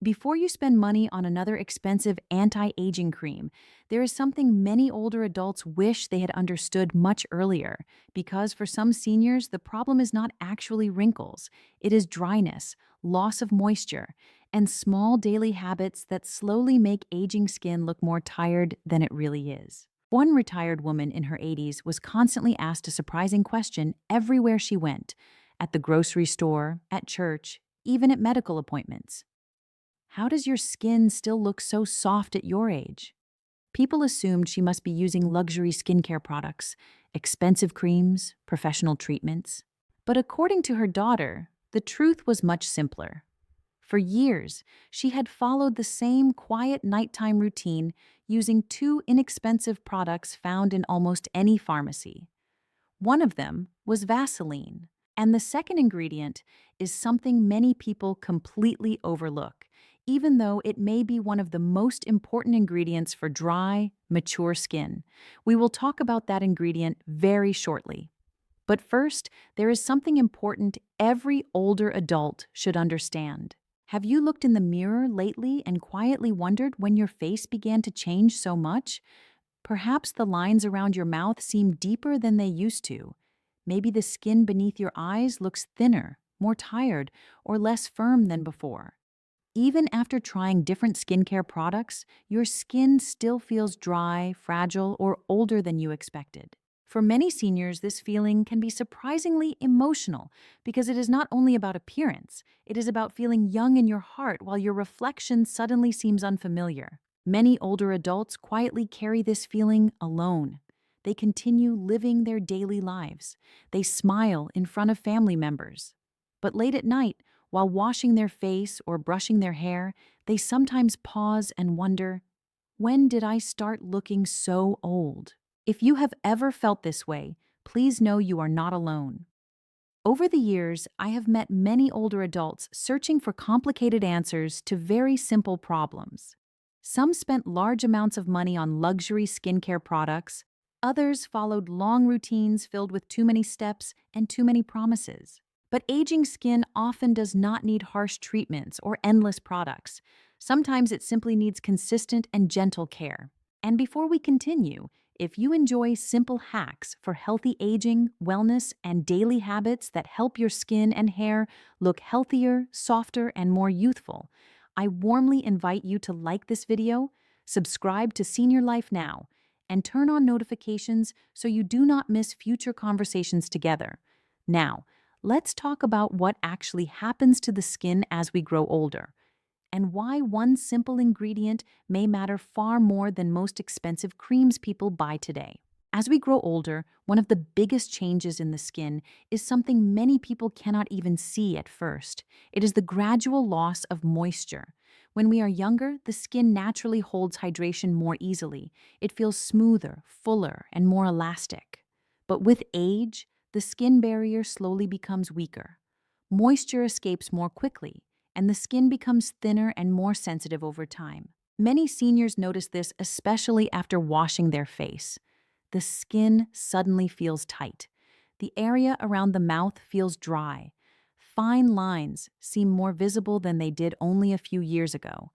Before you spend money on another expensive anti-aging cream, there is something many older adults wish they had understood much earlier, because for some seniors, the problem is not actually wrinkles. It is dryness, loss of moisture, and small daily habits that slowly make aging skin look more tired than it really is. One retired woman in her 80s was constantly asked a surprising question everywhere she went, at the grocery store, at church, even at medical appointments. How does your skin still look so soft at your age? People assumed she must be using luxury skincare products, expensive creams, professional treatments. But according to her daughter, the truth was much simpler. For years, she had followed the same quiet nighttime routine using two inexpensive products found in almost any pharmacy. One of them was Vaseline, and the second ingredient is something many people completely overlook, even though it may be one of the most important ingredients for dry, mature skin. We will talk about that ingredient very shortly. But first, there is something important every older adult should understand. Have you looked in the mirror lately and quietly wondered when your face began to change so much? Perhaps the lines around your mouth seem deeper than they used to. Maybe the skin beneath your eyes looks thinner, more tired, or less firm than before. Even after trying different skincare products, your skin still feels dry, fragile, or older than you expected. For many seniors, this feeling can be surprisingly emotional because it is not only about appearance, it is about feeling young in your heart while your reflection suddenly seems unfamiliar. Many older adults quietly carry this feeling alone. They continue living their daily lives. They smile in front of family members. But late at night, while washing their face or brushing their hair, they sometimes pause and wonder, when did I start looking so old? If you have ever felt this way, please know you are not alone. Over the years, I have met many older adults searching for complicated answers to very simple problems. Some spent large amounts of money on luxury skincare products. Others followed long routines filled with too many steps and too many promises. But aging skin often does not need harsh treatments or endless products. Sometimes it simply needs consistent and gentle care. And before we continue, if you enjoy simple hacks for healthy aging, wellness, and daily habits that help your skin and hair look healthier, softer, and more youthful, I warmly invite you to like this video, subscribe to Senior Life Now, and turn on notifications so you do not miss future conversations together. Now, let's talk about what actually happens to the skin as we grow older, and why one simple ingredient may matter far more than most expensive creams people buy today. As we grow older, one of the biggest changes in the skin is something many people cannot even see at first. It is the gradual loss of moisture. When we are younger, the skin naturally holds hydration more easily. It feels smoother, fuller, and more elastic. But with age, the skin barrier slowly becomes weaker. Moisture escapes more quickly, and the skin becomes thinner and more sensitive over time. Many seniors notice this especially after washing their face. The skin suddenly feels tight. The area around the mouth feels dry. Fine lines seem more visible than they did only a few years ago.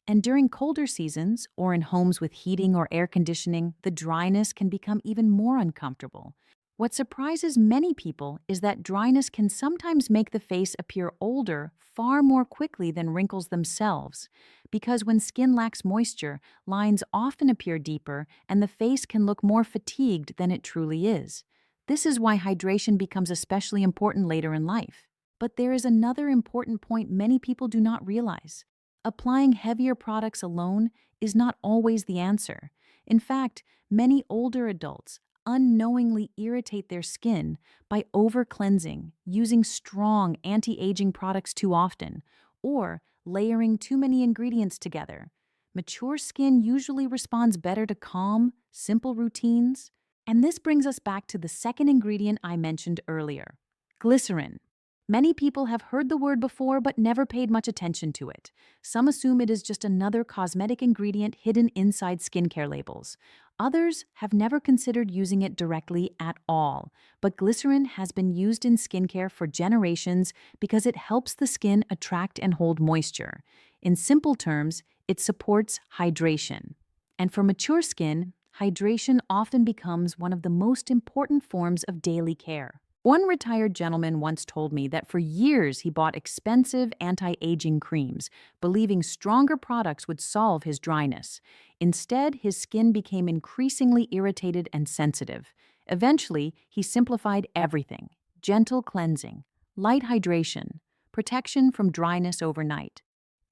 And during colder seasons, or in homes with heating or air conditioning, the dryness can become even more uncomfortable. What surprises many people is that dryness can sometimes make the face appear older far more quickly than wrinkles themselves. Because when skin lacks moisture, lines often appear deeper and the face can look more fatigued than it truly is. This is why hydration becomes especially important later in life. But there is another important point many people do not realize. Applying heavier products alone is not always the answer. In fact, many older adults unknowingly irritate their skin by over-cleansing, using strong anti-aging products too often, or layering too many ingredients together. Mature skin usually responds better to calm, simple routines. And this brings us back to the second ingredient I mentioned earlier, glycerin. Many people have heard the word before but never paid much attention to it. Some assume it is just another cosmetic ingredient hidden inside skincare labels. Others have never considered using it directly at all. But glycerin has been used in skincare for generations because it helps the skin attract and hold moisture. In simple terms, it supports hydration. And for mature skin, hydration often becomes one of the most important forms of daily care. One retired gentleman once told me that for years he bought expensive anti-aging creams, believing stronger products would solve his dryness. Instead, his skin became increasingly irritated and sensitive. Eventually, he simplified everything: gentle cleansing, light hydration, protection from dryness overnight.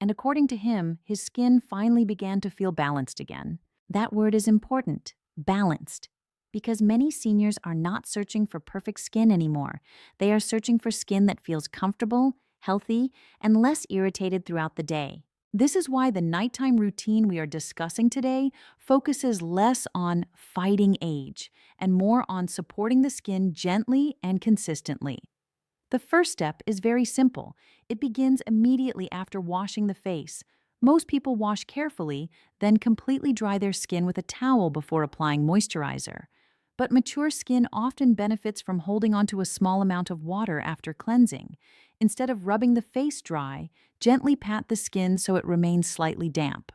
And according to him, his skin finally began to feel balanced again. That word is important: balanced. Because many seniors are not searching for perfect skin anymore. They are searching for skin that feels comfortable, healthy, and less irritated throughout the day. This is why the nighttime routine we are discussing today focuses less on fighting age and more on supporting the skin gently and consistently. The first step is very simple. It begins immediately after washing the face. Most people wash carefully, then completely dry their skin with a towel before applying moisturizer. But mature skin often benefits from holding onto a small amount of water after cleansing. Instead of rubbing the face dry, gently pat the skin so it remains slightly damp.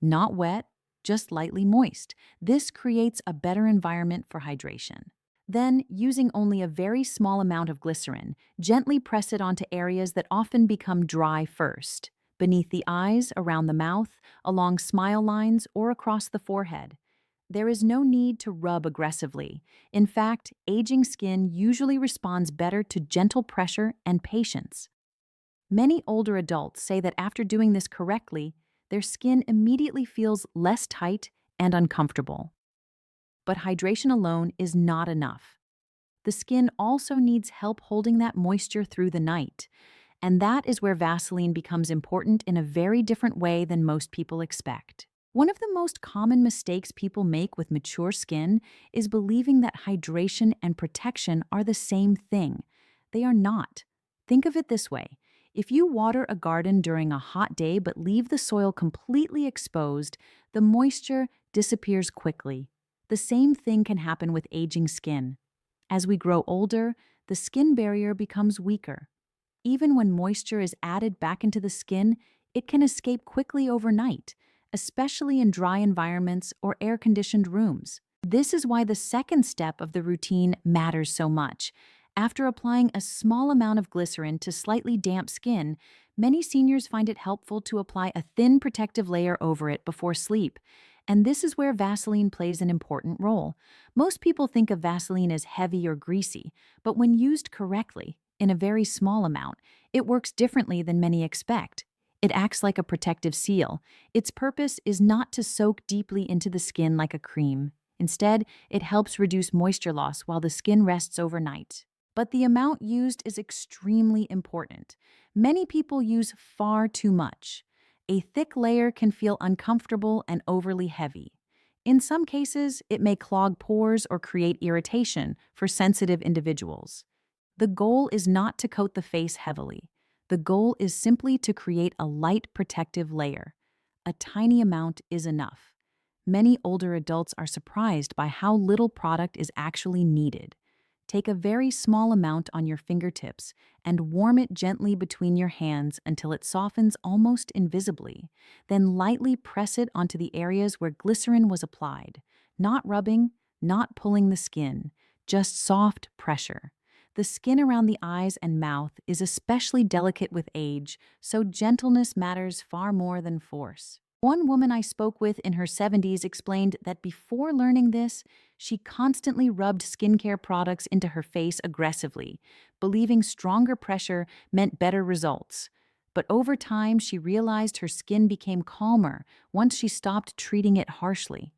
Not wet, just lightly moist. This creates a better environment for hydration. Then, using only a very small amount of glycerin, gently press it onto areas that often become dry first: beneath the eyes, around the mouth, along smile lines, or across the forehead. There is no need to rub aggressively. In fact, aging skin usually responds better to gentle pressure and patience. Many older adults say that after doing this correctly, their skin immediately feels less tight and uncomfortable. But hydration alone is not enough. The skin also needs help holding that moisture through the night. And that is where Vaseline becomes important in a very different way than most people expect. One of the most common mistakes people make with mature skin is believing that hydration and protection are the same thing. They are not. Think of it this way. If you water a garden during a hot day but leave the soil completely exposed, the moisture disappears quickly. The same thing can happen with aging skin. As we grow older, the skin barrier becomes weaker. Even when moisture is added back into the skin, it can escape quickly overnight, especially in dry environments or air-conditioned rooms. This is why the second step of the routine matters so much. After applying a small amount of glycerin to slightly damp skin, many seniors find it helpful to apply a thin protective layer over it before sleep. And this is where Vaseline plays an important role. Most people think of Vaseline as heavy or greasy, but when used correctly, in a very small amount, it works differently than many expect. It acts like a protective seal. Its purpose is not to soak deeply into the skin like a cream. Instead, it helps reduce moisture loss while the skin rests overnight. But the amount used is extremely important. Many people use far too much. A thick layer can feel uncomfortable and overly heavy. In some cases, it may clog pores or create irritation for sensitive individuals. The goal is not to coat the face heavily. The goal is simply to create a light protective layer. A tiny amount is enough. Many older adults are surprised by how little product is actually needed. Take a very small amount on your fingertips and warm it gently between your hands until it softens almost invisibly. Then lightly press it onto the areas where glycerin was applied. Not rubbing, not pulling the skin, just soft pressure. The skin around the eyes and mouth is especially delicate with age, so gentleness matters far more than force. One woman I spoke with in her 70s explained that before learning this, she constantly rubbed skincare products into her face aggressively, believing stronger pressure meant better results. But over time, she realized her skin became calmer once she stopped treating it harshly.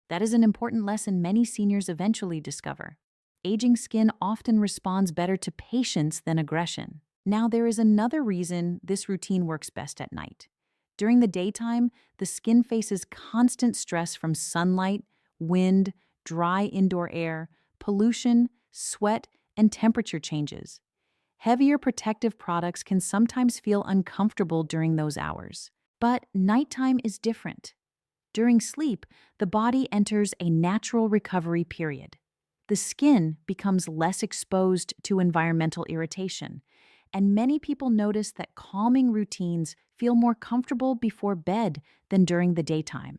That is an important lesson many seniors eventually discover. Aging skin often responds better to patience than aggression. Now, there is another reason this routine works best at night. During the daytime, the skin faces constant stress from sunlight, wind, dry indoor air, pollution, sweat, and temperature changes. Heavier protective products can sometimes feel uncomfortable during those hours. But nighttime is different. During sleep, the body enters a natural recovery period. The skin becomes less exposed to environmental irritation, And many people notice that calming routines feel more comfortable before bed than during the daytime.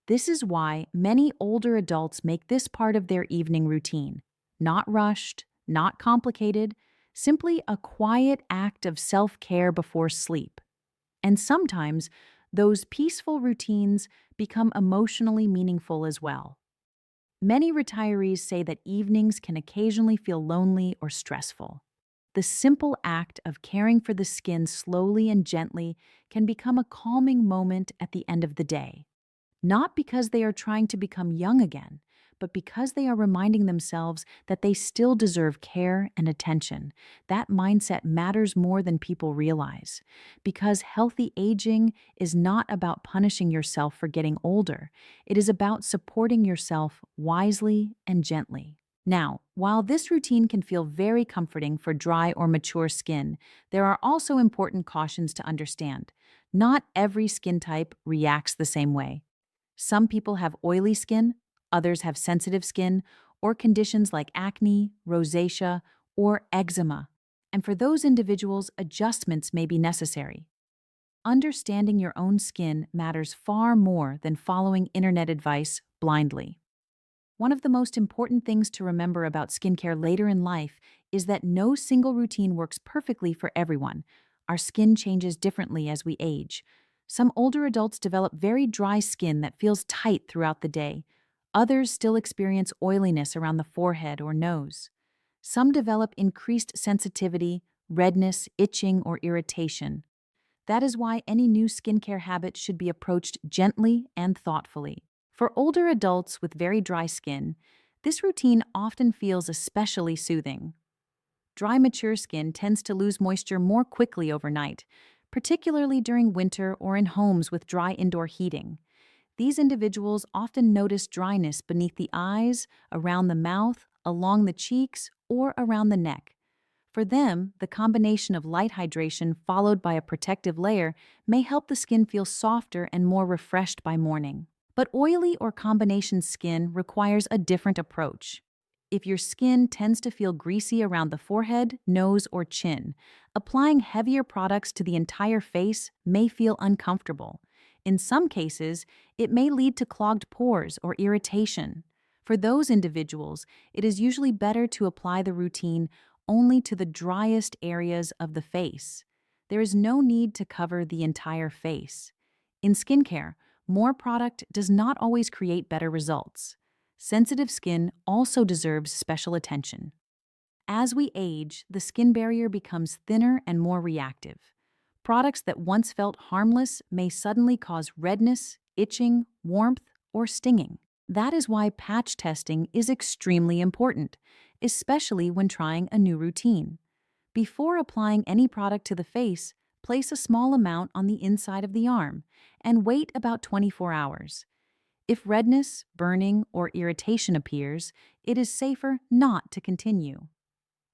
This is why many older adults make this part of their evening routine. Not rushed, not complicated, simply a quiet act of self-care before sleep. And sometimes, those peaceful routines become emotionally meaningful as well. Many retirees say that evenings can occasionally feel lonely or stressful. The simple act of caring for the skin slowly and gently can become a calming moment at the end of the day. Not because they are trying to become young again, but because they are reminding themselves that they still deserve care and attention. That mindset matters more than people realize. Because healthy aging is not about punishing yourself for getting older, it is about supporting yourself wisely and gently. Now, while this routine can feel very comforting for dry or mature skin, there are also important cautions to understand. Not every skin type reacts the same way. Some people have oily skin, others have sensitive skin, or conditions like acne, rosacea, or eczema. And for those individuals, adjustments may be necessary. Understanding your own skin matters far more than following internet advice blindly. One of the most important things to remember about skincare later in life is that no single routine works perfectly for everyone. Our skin changes differently as we age. Some older adults develop very dry skin that feels tight throughout the day. Others still experience oiliness around the forehead or nose. Some develop increased sensitivity, redness, itching, or irritation. That is why any new skincare habit should be approached gently and thoughtfully. For older adults with very dry skin, this routine often feels especially soothing. Dry, mature skin tends to lose moisture more quickly overnight, particularly during winter or in homes with dry indoor heating. These individuals often notice dryness beneath the eyes, around the mouth, along the cheeks, or around the neck. For them, the combination of light hydration followed by a protective layer may help the skin feel softer and more refreshed by morning. But oily or combination skin requires a different approach. If your skin tends to feel greasy around the forehead, nose, or chin, applying heavier products to the entire face may feel uncomfortable. In some cases, it may lead to clogged pores or irritation. For those individuals, it is usually better to apply the routine only to the driest areas of the face. There is no need to cover the entire face. In skincare, more product does not always create better results. Sensitive skin also deserves special attention. As we age, the skin barrier becomes thinner and more reactive. Products that once felt harmless may suddenly cause redness, itching, warmth, or stinging. That is why patch testing is extremely important, especially when trying a new routine. Before applying any product to the face, place a small amount on the inside of the arm and wait about 24 hours. If redness, burning, or irritation appears, it is safer not to continue.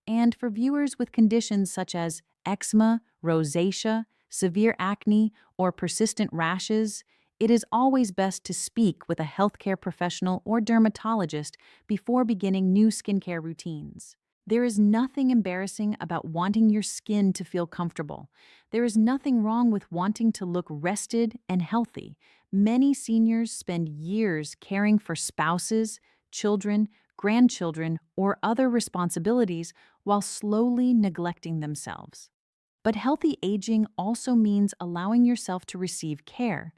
And for viewers with conditions such as eczema, rosacea, severe acne, or persistent rashes, it is always best to speak with a healthcare professional or dermatologist before beginning new skincare routines. There is nothing embarrassing about wanting your skin to feel comfortable. There is nothing wrong with wanting to look rested and healthy. Many seniors spend years caring for spouses, children, grandchildren, or other responsibilities while slowly neglecting themselves. But healthy aging also means allowing yourself to receive care.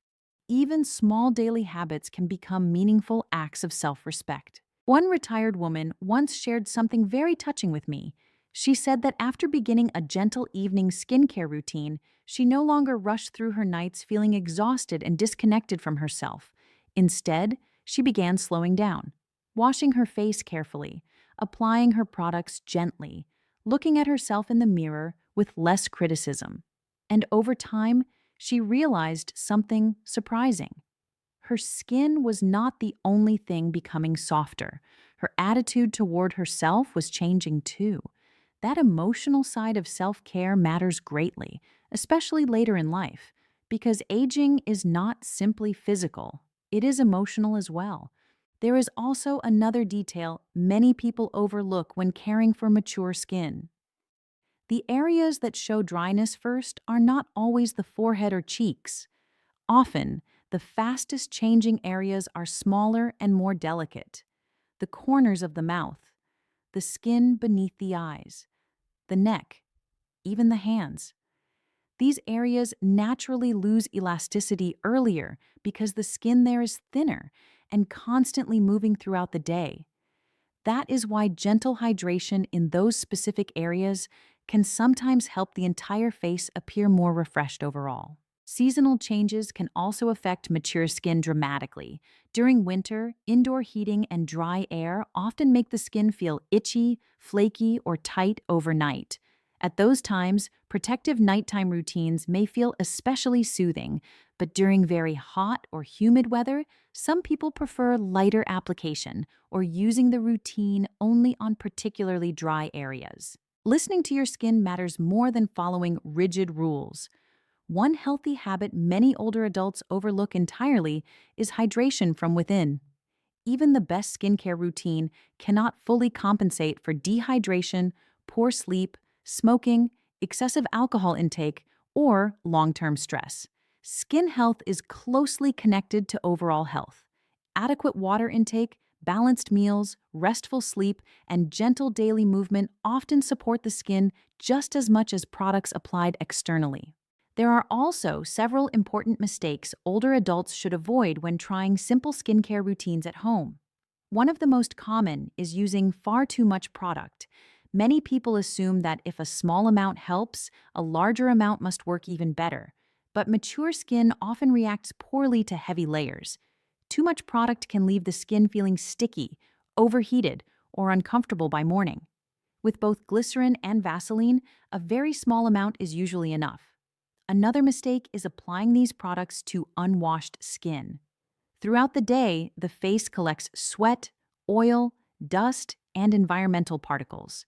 Even small daily habits can become meaningful acts of self-respect. One retired woman once shared something very touching with me. She said that after beginning a gentle evening skincare routine, she no longer rushed through her nights feeling exhausted and disconnected from herself. Instead, she began slowing down, washing her face carefully, applying her products gently, looking at herself in the mirror with less criticism. And over time, she realized something surprising. Her skin was not the only thing becoming softer. Her attitude toward herself was changing too. That emotional side of self-care matters greatly, especially later in life, because aging is not simply physical, it is emotional as well. There is also another detail many people overlook when caring for mature skin. The areas that show dryness first are not always the forehead or cheeks. Often, the fastest changing areas are smaller and more delicate. The corners of the mouth, the skin beneath the eyes, the neck, even the hands. These areas naturally lose elasticity earlier because the skin there is thinner and constantly moving throughout the day. That is why gentle hydration in those specific areas can sometimes help the entire face appear more refreshed overall. Seasonal changes can also affect mature skin dramatically. During winter, indoor heating and dry air often make the skin feel itchy, flaky, or tight overnight. At those times, protective nighttime routines may feel especially soothing, but during very hot or humid weather, some people prefer lighter application or using the routine only on particularly dry areas. Listening to your skin matters more than following rigid rules. One healthy habit many older adults overlook entirely is hydration from within. Even the best skincare routine cannot fully compensate for dehydration, poor sleep, smoking, excessive alcohol intake, or long-term stress. Skin health is closely connected to overall health. Adequate water intake, balanced meals, restful sleep, and gentle daily movement often support the skin just as much as products applied externally. There are also several important mistakes older adults should avoid when trying simple skincare routines at home. One of the most common is using far too much product. Many people assume that if a small amount helps, a larger amount must work even better. But mature skin often reacts poorly to heavy layers. Too much product can leave the skin feeling sticky, overheated, or uncomfortable by morning. With both glycerin and Vaseline, a very small amount is usually enough. Another mistake is applying these products to unwashed skin. Throughout the day, the face collects sweat, oil, dust, and environmental particles.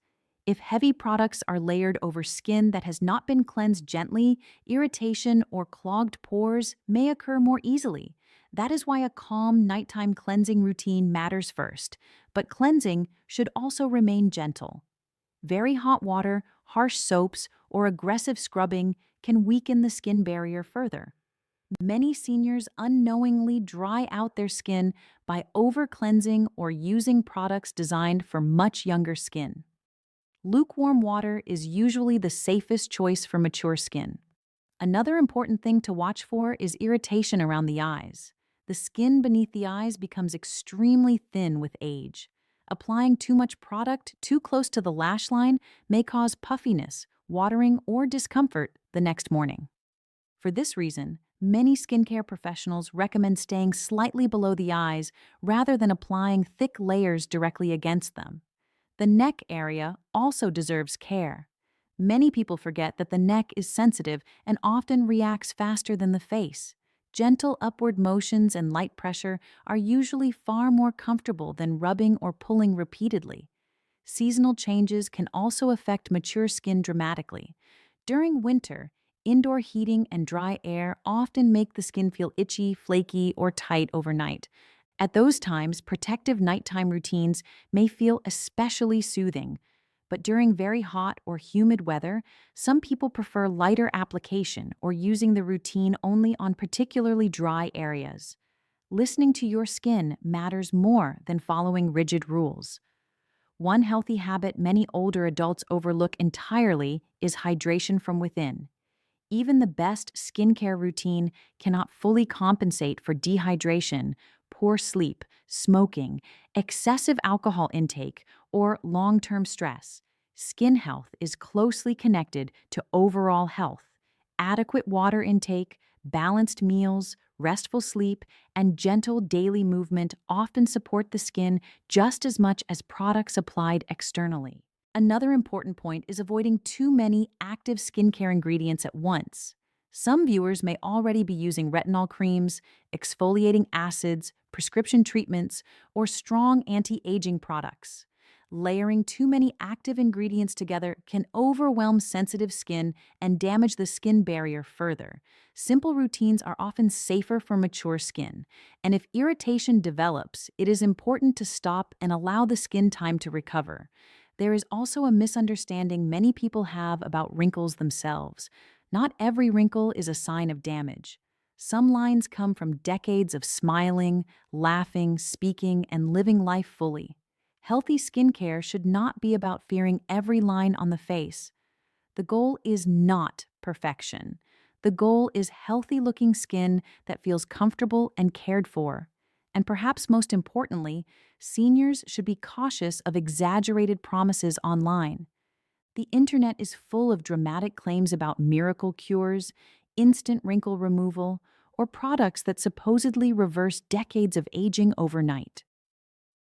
If heavy products are layered over skin that has not been cleansed gently, irritation or clogged pores may occur more easily. That is why a calm nighttime cleansing routine matters first, but cleansing should also remain gentle. Very hot water, harsh soaps, or aggressive scrubbing can weaken the skin barrier further. Many seniors unknowingly dry out their skin by over-cleansing or using products designed for much younger skin. Lukewarm water is usually the safest choice for mature skin. Another important thing to watch for is irritation around the eyes. The skin beneath the eyes becomes extremely thin with age. Applying too much product too close to the lash line may cause puffiness, watering, or discomfort the next morning. For this reason, many skincare professionals recommend staying slightly below the eyes rather than applying thick layers directly against them. The neck area also deserves care. Many people forget that the neck is sensitive and often reacts faster than the face. Gentle upward motions and light pressure are usually far more comfortable than rubbing or pulling repeatedly. Seasonal changes can also affect mature skin dramatically. During winter, indoor heating and dry air often make the skin feel itchy, flaky, or tight overnight. At those times, protective nighttime routines may feel especially soothing. But during very hot or humid weather, some people prefer lighter application or using the routine only on particularly dry areas. Listening to your skin matters more than following rigid rules. One healthy habit many older adults overlook entirely is hydration from within. Even the best skincare routine cannot fully compensate for dehydration, poor sleep, smoking, excessive alcohol intake, or long-term stress. Skin health is closely connected to overall health. Adequate water intake, balanced meals, restful sleep, and gentle daily movement often support the skin just as much as products applied externally. Another important point is avoiding too many active skincare ingredients at once. Some viewers may already be using retinol creams, exfoliating acids, prescription treatments, or strong anti-aging products. Layering too many active ingredients together can overwhelm sensitive skin and damage the skin barrier further. Simple routines are often safer for mature skin, and if irritation develops, it is important to stop and allow the skin time to recover. There is also a misunderstanding many people have about wrinkles themselves. Not every wrinkle is a sign of damage. Some lines come from decades of smiling, laughing, speaking, and living life fully. Healthy skincare should not be about fearing every line on the face. The goal is not perfection. The goal is healthy looking skin that feels comfortable and cared for. And perhaps most importantly, seniors should be cautious of exaggerated promises online. The internet is full of dramatic claims about miracle cures, instant wrinkle removal, or products that supposedly reverse decades of aging overnight.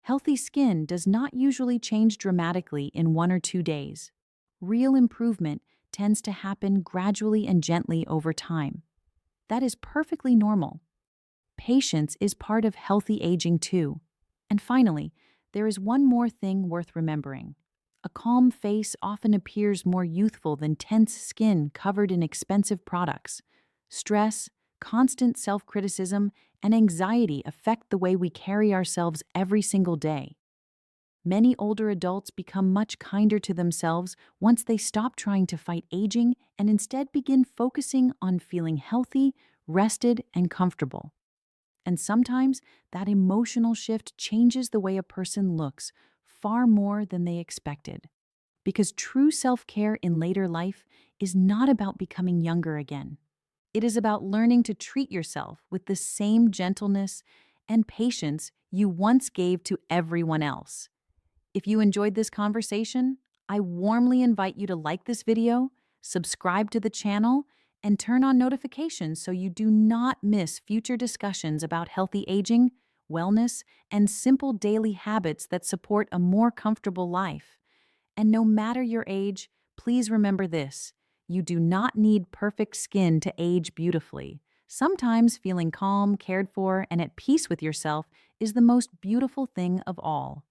Healthy skin does not usually change dramatically in 1 or 2 days. Real improvement tends to happen gradually and gently over time. That is perfectly normal. Patience is part of healthy aging too. And finally, there is one more thing worth remembering. A calm face often appears more youthful than tense skin covered in expensive products. Stress, constant self-criticism, and anxiety affect the way we carry ourselves every single day. Many older adults become much kinder to themselves once they stop trying to fight aging and instead begin focusing on feeling healthy, rested, and comfortable. And sometimes that emotional shift changes the way a person looks far more than they expected. Because true self-care in later life is not about becoming younger again. It is about learning to treat yourself with the same gentleness and patience you once gave to everyone else. If you enjoyed this conversation, I warmly invite you to like this video, subscribe to the channel, and turn on notifications so you do not miss future discussions about healthy aging, wellness, and simple daily habits that support a more comfortable life. And no matter your age, please remember this: you do not need perfect skin to age beautifully. Sometimes feeling calm, cared for, and at peace with yourself is the most beautiful thing of all.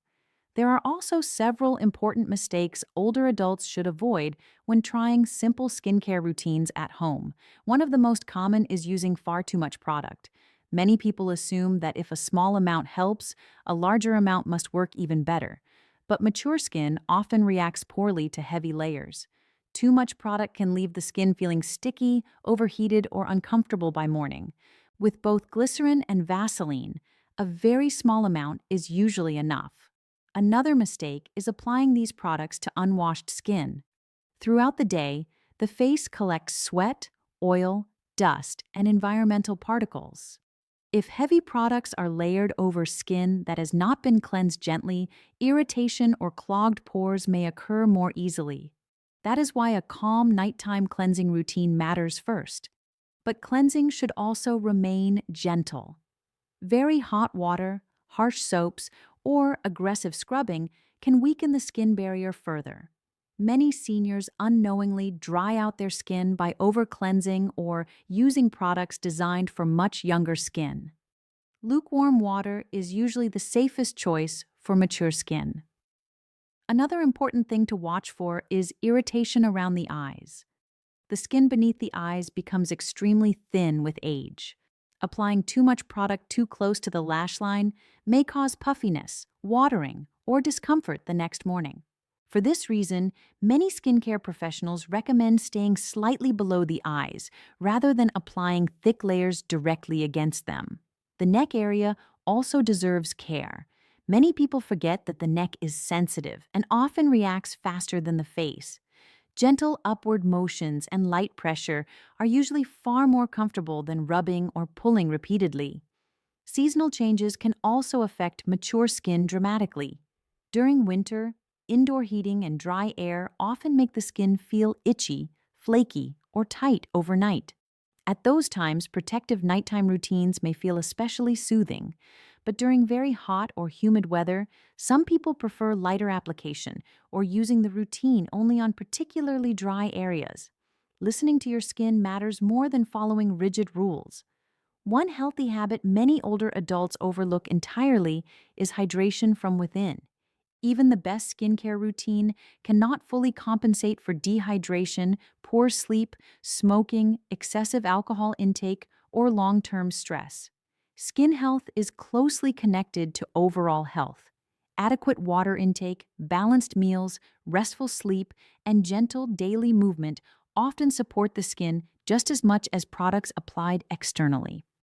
There are also several important mistakes older adults should avoid when trying simple skincare routines at home. One of the most common is using far too much product. Many people assume that if a small amount helps, a larger amount must work even better. But mature skin often reacts poorly to heavy layers. Too much product can leave the skin feeling sticky, overheated, or uncomfortable by morning. With both glycerin and Vaseline, a very small amount is usually enough. Another mistake is applying these products to unwashed skin. Throughout the day, the face collects sweat, oil, dust, and environmental particles. If heavy products are layered over skin that has not been cleansed gently, irritation or clogged pores may occur more easily. That is why a calm nighttime cleansing routine matters first. But cleansing should also remain gentle. Very hot water, harsh soaps, or aggressive scrubbing can weaken the skin barrier further. Many seniors unknowingly dry out their skin by over-cleansing or using products designed for much younger skin. Lukewarm water is usually the safest choice for mature skin. Another important thing to watch for is irritation around the eyes. The skin beneath the eyes becomes extremely thin with age. Applying too much product too close to the lash line may cause puffiness, watering, or discomfort the next morning. For this reason, many skincare professionals recommend staying slightly below the eyes rather than applying thick layers directly against them. The neck area also deserves care. Many people forget that the neck is sensitive and often reacts faster than the face. Gentle upward motions and light pressure are usually far more comfortable than rubbing or pulling repeatedly. Seasonal changes can also affect mature skin dramatically. During winter, indoor heating and dry air often make the skin feel itchy, flaky, or tight overnight. At those times, protective nighttime routines may feel especially soothing. But during very hot or humid weather, some people prefer lighter application or using the routine only on particularly dry areas. Listening to your skin matters more than following rigid rules. One healthy habit many older adults overlook entirely is hydration from within. Even the best skincare routine cannot fully compensate for dehydration, poor sleep, smoking, excessive alcohol intake, or long-term stress. Skin health is closely connected to overall health, Adequate water intake, balanced meals, restful sleep, and gentle daily movement often support the skin just as much as products applied externally.